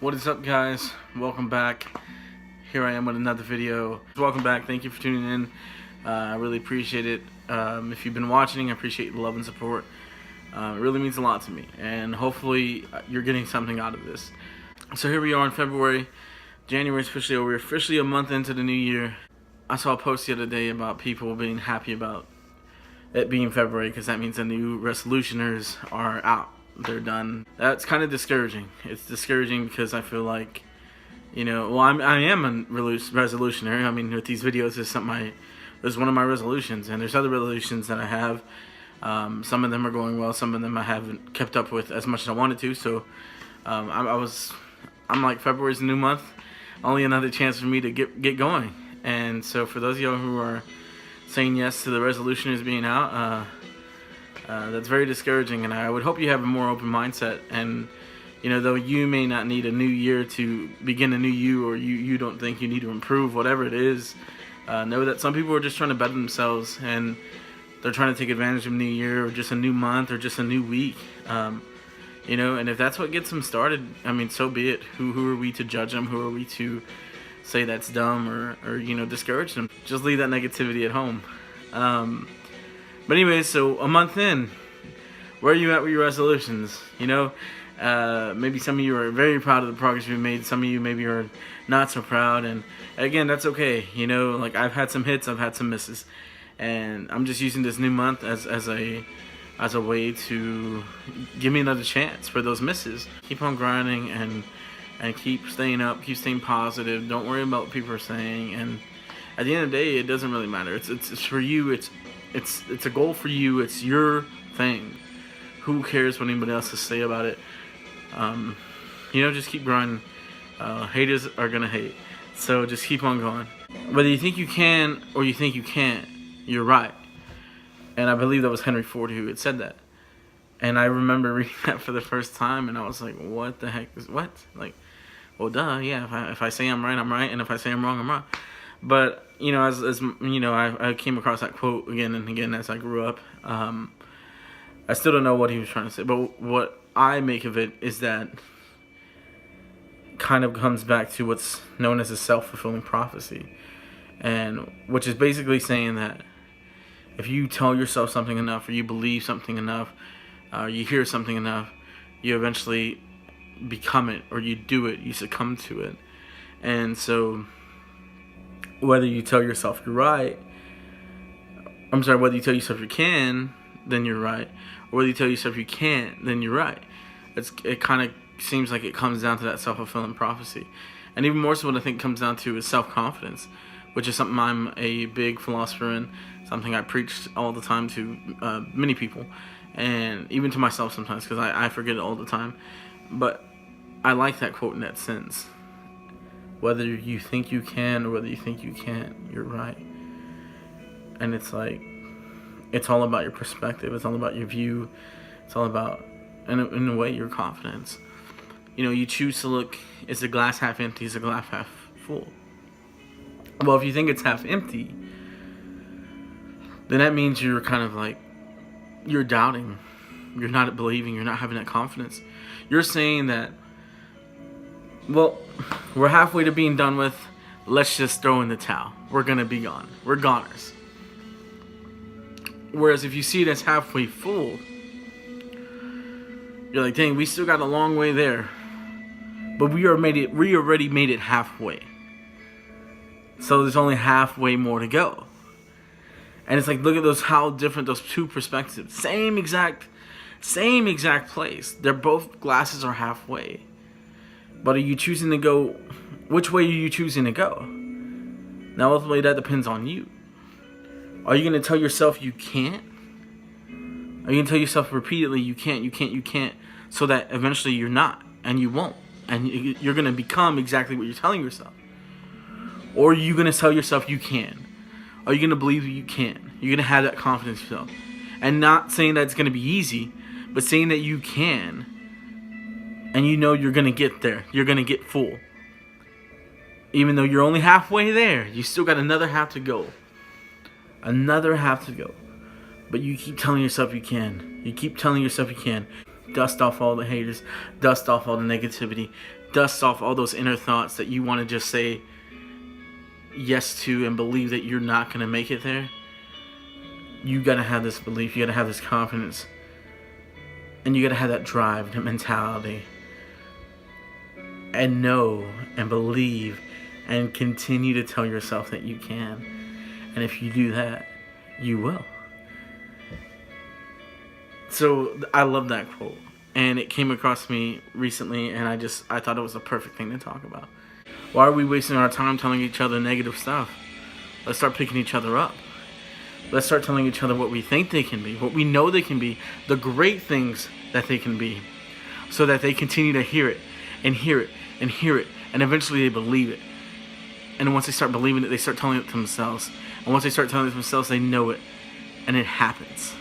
What is up, guys? Welcome back. Here I am with another video. Welcome back. Thank you for tuning in. I really appreciate it. If you've been watching, I appreciate the love and support. It really means a lot to me, and hopefully you're getting something out of this. So here we are in February. January is officially over. We're officially a month into the new year. I saw a post the other day about people being happy about it being February because that means the new resolutioners are out. They're done. That's kind of discouraging. It's discouraging because I feel like, I am a resolutioner. I mean, with these videos, this is one of my resolutions, and there's other resolutions that I have. Some of them are going well. Some of them I haven't kept up with as much as I wanted to. So, I'm like, February's a new month. Only another chance for me to get going. And so, for those of y'all who are saying yes to the resolutioners being out, that's very discouraging, and I would hope you have a more open mindset. And though you may not need a new year to begin a new you, or you don't think you need to improve, whatever it is, know that some people are just trying to better themselves, and they're trying to take advantage of a new year, or just a new month, or just a new week. And if that's what gets them started, I mean, so be it. Who are we to judge them? Who are we to say that's dumb or discourage them? Just leave that negativity at home. But anyway, so a month in, where are you at with your resolutions? Maybe some of you are very proud of the progress you've made. Some of you maybe are not so proud. And again, that's okay. Like, I've had some hits, I've had some misses. And I'm just using this new month as a way to give me another chance for those misses. Keep on grinding and keep staying up, keep staying positive. Don't worry about what people are saying. And at the end of the day, it doesn't really matter. It's for you. It's a goal for you. It's your thing. Who cares what anybody else has to say about it? Just keep grinding. Haters are gonna hate. So just keep on going. Whether you think you can or you think you can't, you're right. And I believe that was Henry Ford who had said that. And I remember reading that for the first time, and I was like, what the heck is what? Like, well, duh, yeah, if I say I'm right, I'm right, and if I say I'm wrong, I'm wrong. But, I came across that quote again and again as I grew up. I still don't know what he was trying to say, but what I make of it is that kind of comes back to what's known as a self-fulfilling prophecy, and which is basically saying that if you tell yourself something enough, or you believe something enough, you hear something enough, you eventually become it, or you do it, you succumb to it. And so whether you tell yourself you're right, whether you tell yourself you can, then you're right. Or whether you tell yourself you can't, then you're right. It kind of seems like it comes down to that self-fulfilling prophecy. And even more so, what I think it comes down to is self-confidence, which is something I'm a big philosopher in, something I preach all the time to many people, and even to myself sometimes, because I forget it all the time. But I like that quote in that sense. Whether you think you can or whether you think you can't, you're right. And it's like, it's all about your perspective. It's all about your view. It's all about, in a way, your confidence. You choose to look, is the glass half empty, is the glass half full? Well, if you think it's half empty, then that means you're kind of like, you're doubting. You're not believing. You're not having that confidence. You're saying that, well, we're halfway to being done with. Let's just throw in the towel. We're going to be gone. We're goners. Whereas if you see it as halfway full, you're like, dang, we still got a long way there. But we already made it halfway. So there's only halfway more to go. And it's like, look at how different those two perspectives. Same exact place. They're both glasses are halfway. But are you choosing to go, which way are you choosing to go? Now, ultimately, that depends on you. Are you going to tell yourself you can't? Are you going to tell yourself repeatedly you can't, so that eventually you're not, and you won't, and you're going to become exactly what you're telling yourself? Or are you going to tell yourself you can? Are you going to believe that you can? You're going to have that confidence in yourself. And not saying that it's going to be easy, but saying that you can, and you're going to get there. You're going to get full. Even though you're only halfway there, you still got another half to go. Another half to go. But you keep telling yourself you can. You keep telling yourself you can. Dust off all the haters. Dust off all the negativity. Dust off all those inner thoughts that you want to just say yes to and believe that you're not going to make it there. You got to have this belief. You got to have this confidence. And you got to have that drive, that mentality. And know and believe and continue to tell yourself that you can. And if you do that, you will. So I love that quote. And it came across me recently, and I thought it was the perfect thing to talk about. Why are we wasting our time telling each other negative stuff? Let's start picking each other up. Let's start telling each other what we think they can be, what we know they can be, the great things that they can be, so that they continue to hear it, and hear it, and hear it, and eventually they believe it. And once they start believing it, they start telling it to themselves. And once they start telling it to themselves, they know it, and it happens.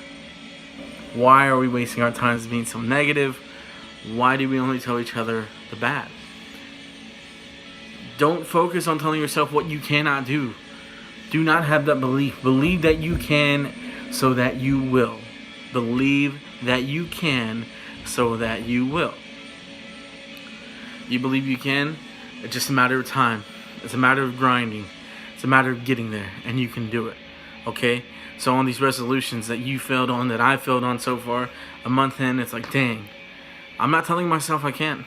Why are we wasting our time being so negative? Why do we only tell each other the bad? Don't focus on telling yourself what you cannot do. Do not have that belief. Believe that you can, so that you will. Believe that you can, so that you will. You believe you can, it's just a matter of time. It's a matter of grinding. It's a matter of getting there, and you can do it. Okay? So on these resolutions that you failed on, that I failed on so far, a month in, it's like, dang, I'm not telling myself I can't.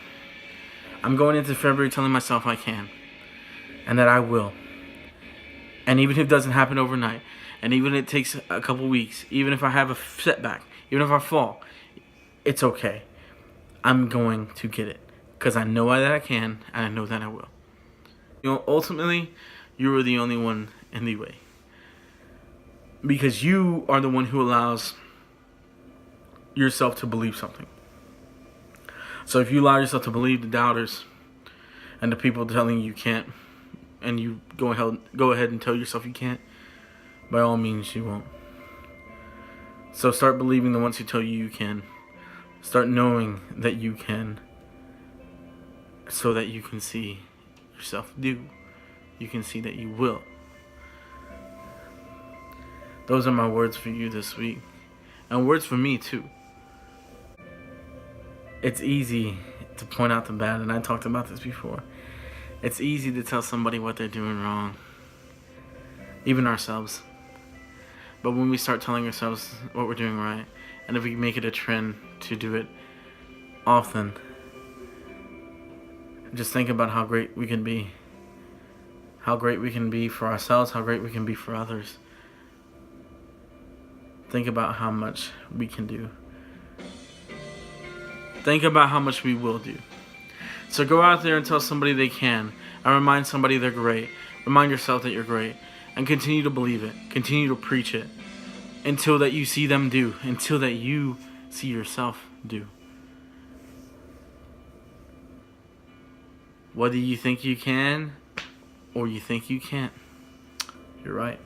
I'm going into February telling myself I can, and that I will. And even if it doesn't happen overnight, and even if it takes a couple weeks, even if I have a setback, even if I fall, it's okay. I'm going to get it, because I know that I can, and I know that I will. You know, ultimately, you are the only one in the way. Because you are the one who allows yourself to believe something. So if you allow yourself to believe the doubters and the people telling you can't, and you go ahead and tell yourself you can't, by all means you won't. So start believing the ones who tell you can. Start knowing that you can, so that you can see yourself do. You can see that you will. Those are my words for you this week. And words for me too. It's easy to point out the bad, and I talked about this before. It's easy to tell somebody what they're doing wrong. Even ourselves. But when we start telling ourselves what we're doing right, and if we make it a trend to do it often, just think about how great we can be. How great we can be for ourselves, how great we can be for others. Think about how much we can do. Think about how much we will do. So go out there and tell somebody they can. And remind somebody they're great. Remind yourself that you're great. And continue to believe it. Continue to preach it. Until that you see them do. Until that you see yourself do. Whether you think you can or you think you can't, you're right.